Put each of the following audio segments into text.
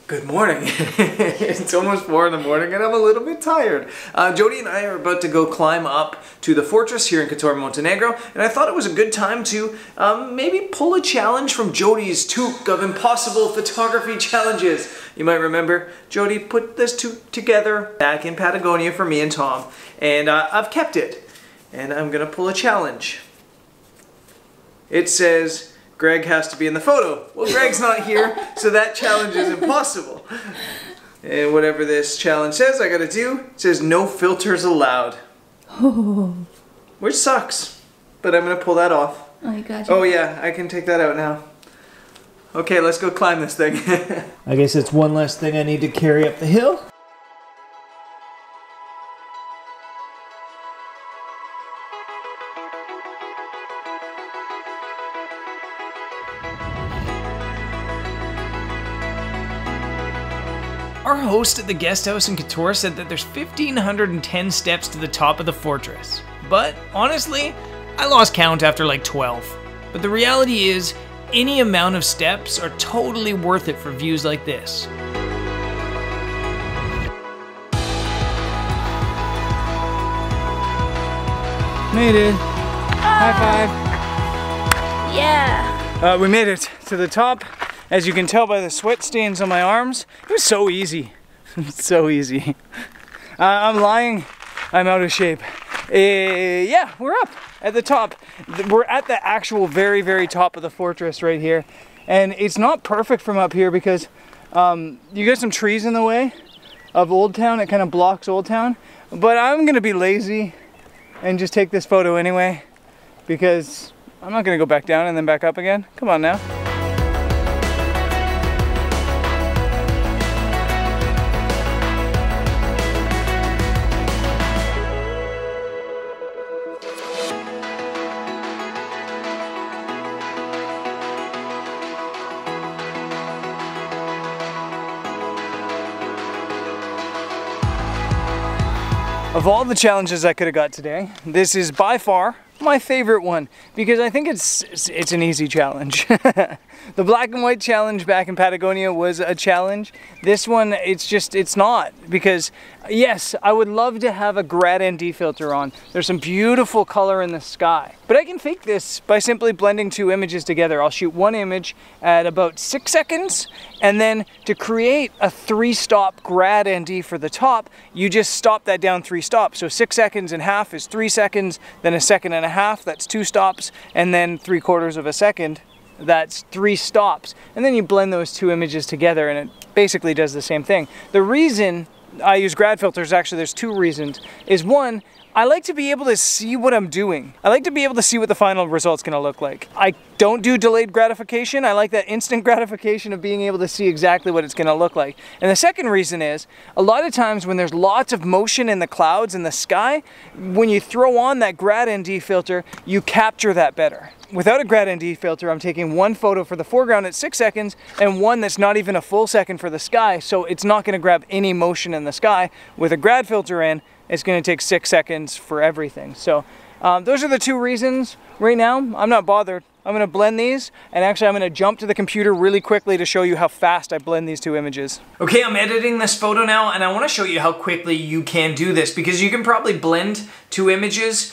Good morning. It's almost 4 in the morning and I'm a little bit tired. Jody and I are about to go climb up to the fortress here in Kotor, Montenegro, and I thought it was a good time to maybe pull a challenge from Jody's toque of impossible photography challenges. You might remember Jody put this toque together back in Patagonia for me and Tom, and I've kept it, and I'm gonna pull a challenge. It says, Greg has to be in the photo. Well, Greg's not here, so that challenge is impossible. And whatever this challenge says I gotta do, it says no filters allowed. Oh. Which sucks, but I'm gonna pull that off. Oh, you got you. Oh yeah, I can take that out now. Okay, let's go climb this thing. I guess it's one less thing I need to carry up the hill. Our host at the guest house in Kotor said that there's 1,510 steps to the top of the fortress. But honestly, I lost count after like 12. But the reality is, any amount of steps are totally worth it for views like this. Made it. High five. Yeah. We made it to the top. As you can tell by the sweat stains on my arms, it was so easy. So easy. I'm lying. I'm out of shape. Yeah, we're up at the top. We're at the actual very, very top of the fortress right here. And it's not perfect from up here because you got some trees in the way of Old Town. It kind of blocks Old Town. But I'm going to be lazy and just take this photo anyway because I'm not going to go back down and then back up again. Come on now. Of all the challenges I could have got today, this is by far my favorite one because I think it's an easy challenge. The black and white challenge back in Patagonia was a challenge. This one, it's not, because yes, I would love to have a grad ND filter on. There's some beautiful color in the sky, but I can fake this by simply blending two images together. I'll shoot one image at about 6 seconds, and then to create a 3-stop grad ND for the top, you just stop that down 3 stops. So 6 seconds and half is 3 seconds, then a second and a half, that's 2 stops, and then 3/4 of a second, that's 3 stops. And then you blend those two images together and it basically does the same thing. The reason I use grad filters, actually there's 2 reasons, is one, I like to be able to see what I'm doing. I like to be able to see what the final result's gonna look like. I don't do delayed gratification. I like that instant gratification of being able to see exactly what it's gonna look like. And the second reason is, a lot of times when there's lots of motion in the clouds in the sky, when you throw on that grad ND filter, you capture that better. Without a grad ND filter, I'm taking one photo for the foreground at 6 seconds and one that's not even a full second for the sky, so it's not gonna grab any motion in the sky. With a grad filter in, it's gonna take 6 seconds for everything. So those are the 2 reasons. Right now, I'm not bothered. I'm gonna blend these, and actually I'm gonna jump to the computer really quickly to show you how fast I blend these 2 images. Okay, I'm editing this photo now, and I wanna show you how quickly you can do this, because you can probably blend 2 images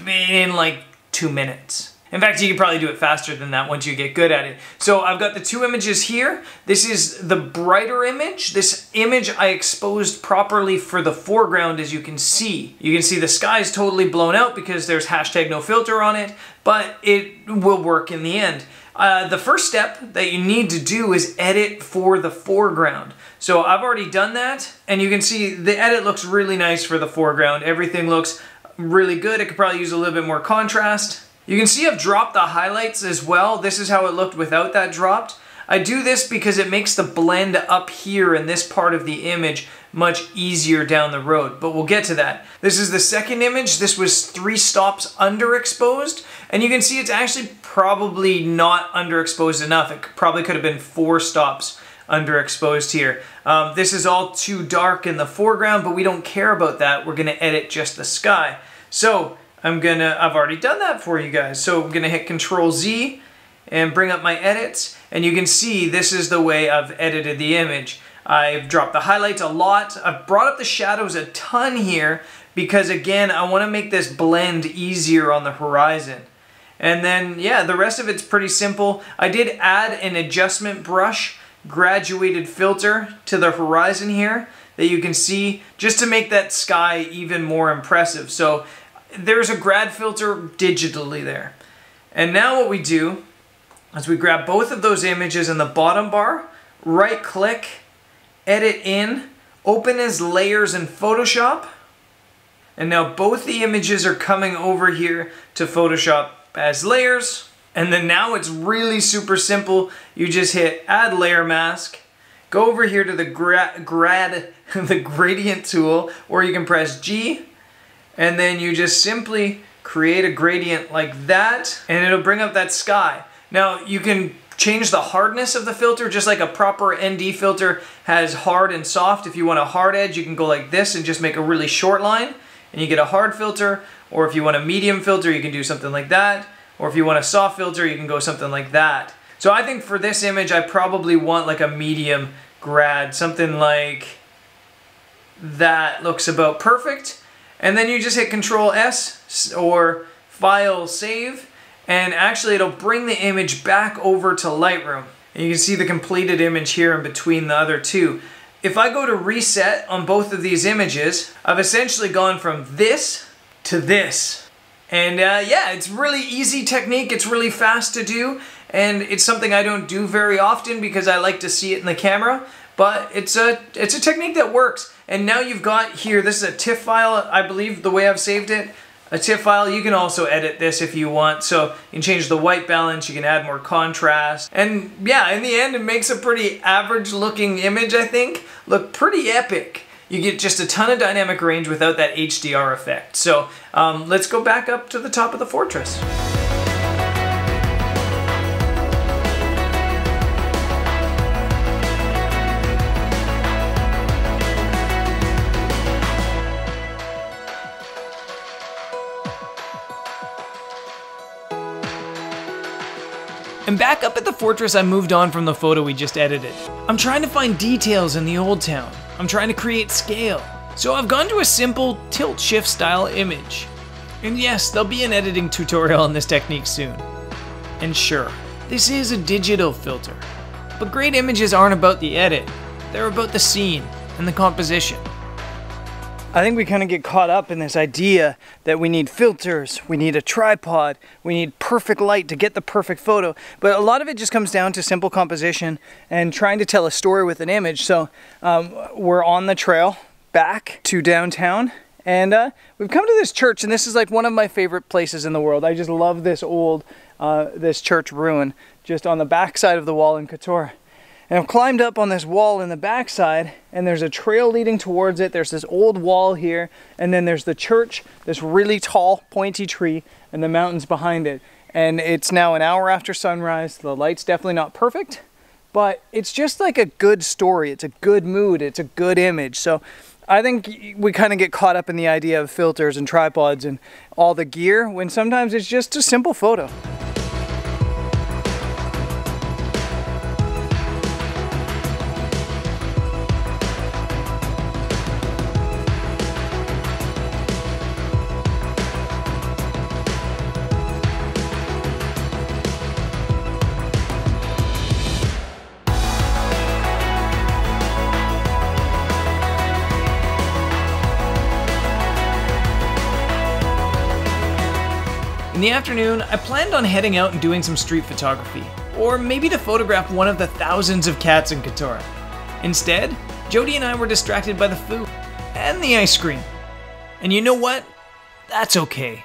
in like 2 minutes. In fact, you can probably do it faster than that once you get good at it. So I've got the 2 images here. This is the brighter image. This image I exposed properly for the foreground, as you can see. You can see the sky is totally blown out because there's #nofilter on it, but it will work in the end. The first step that you need to do is edit for the foreground. So I've already done that, and you can see the edit looks really nice for the foreground. Everything looks really good. It could probably use a little bit more contrast. You can see I've dropped the highlights as well. This is how it looked without that dropped. I do this because it makes the blend up here in this part of the image much easier down the road, but we'll get to that. This is the second image. This was 3 stops underexposed, and you can see it's actually probably not underexposed enough. It probably could have been 4 stops underexposed here. This is all too dark in the foreground, but we don't care about that. We're gonna edit just the sky. So I've already done that for you guys. So I'm gonna hit Control Z and bring up my edits. And you can see this is the way I've edited the image. I've dropped the highlights a lot. I've brought up the shadows a ton here because, again, I want to make this blend easier on the horizon. And then, yeah, the rest of it's pretty simple. I did add an adjustment brush graduated filter to the horizon here that you can see just to make that sky even more impressive. So there's a grad filter digitally there. And now what we do is we grab both of those images in the bottom bar, right click, edit in, open as layers in Photoshop. And now both the images are coming over here to Photoshop as layers. And then now it's really super simple. You just hit add layer mask, go over here to the the gradient tool, or you can press G, and then you just simply create a gradient like that, and it'll bring up that sky. Now you can change the hardness of the filter, just like a proper ND filter has hard and soft. If you want a hard edge, you can go like this and just make a really short line, and you get a hard filter. Or if you want a medium filter, you can do something like that. Or if you want a soft filter, you can go something like that. So I think for this image, I probably want like a medium grad, something like that looks about perfect. And then you just hit Control S or File Save, and actually it'll bring the image back over to Lightroom. And you can see the completed image here in between the other two. If I go to reset on both of these images, I've essentially gone from this to this. And yeah, it's really easy technique, it's really fast to do, and it's something I don't do very often because I like to see it in the camera, but it's a technique that works. And now you've got here, this is a TIFF file, I believe the way I've saved it, a TIFF file. You can also edit this if you want, so you can change the white balance, you can add more contrast, and yeah, in the end it makes a pretty average looking image, I think, look pretty epic. You get just a ton of dynamic range without that HDR effect. So let's go back up to the top of the fortress. And back up at the fortress, I moved on from the photo we just edited. I'm trying to find details in the old town. I'm trying to create scale. So I've gone to a simple tilt shift style image. And yes, there'll be an editing tutorial on this technique soon. And sure, this is a digital filter. But great images aren't about the edit. They're about the scene and the composition. I think we kind of get caught up in this idea that we need filters, we need a tripod, we need perfect light to get the perfect photo. But a lot of it just comes down to simple composition and trying to tell a story with an image. So we're on the trail back to downtown, and we've come to this church, and this is like one of my favorite places in the world. I just love this old, this church ruin just on the back side of the wall in Couture. And I've climbed up on this wall in the backside, and there's a trail leading towards it. There's this old wall here, and then there's the church, this really tall, pointy tree, and the mountains behind it. And it's now an hour after sunrise. The light's definitely not perfect, but it's just like a good story. It's a good mood. It's a good image. So I think we kind of get caught up in the idea of filters and tripods and all the gear, when sometimes it's just a simple photo. In the afternoon, I planned on heading out and doing some street photography, or maybe to photograph one of the thousands of cats in Couture. Instead, Jody and I were distracted by the food and the ice cream. And you know what? That's okay.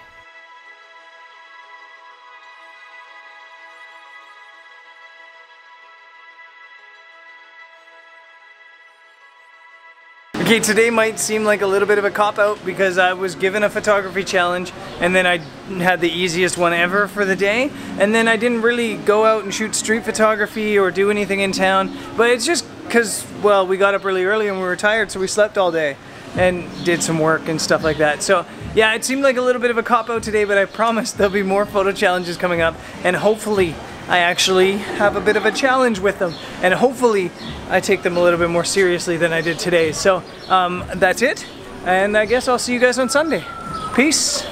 Okay, today might seem like a little bit of a cop-out because I was given a photography challenge and then I had the easiest one ever for the day, and then I didn't really go out and shoot street photography or do anything in town. But it's just because, well, we got up really early and we were tired, so we slept all day and did some work and stuff like that. So yeah, it seemed like a little bit of a cop-out today, but I promise there'll be more photo challenges coming up, and hopefully I actually have a bit of a challenge with them, and hopefully I take them a little bit more seriously than I did today. So that's it, and I guess I'll see you guys on Sunday. Peace.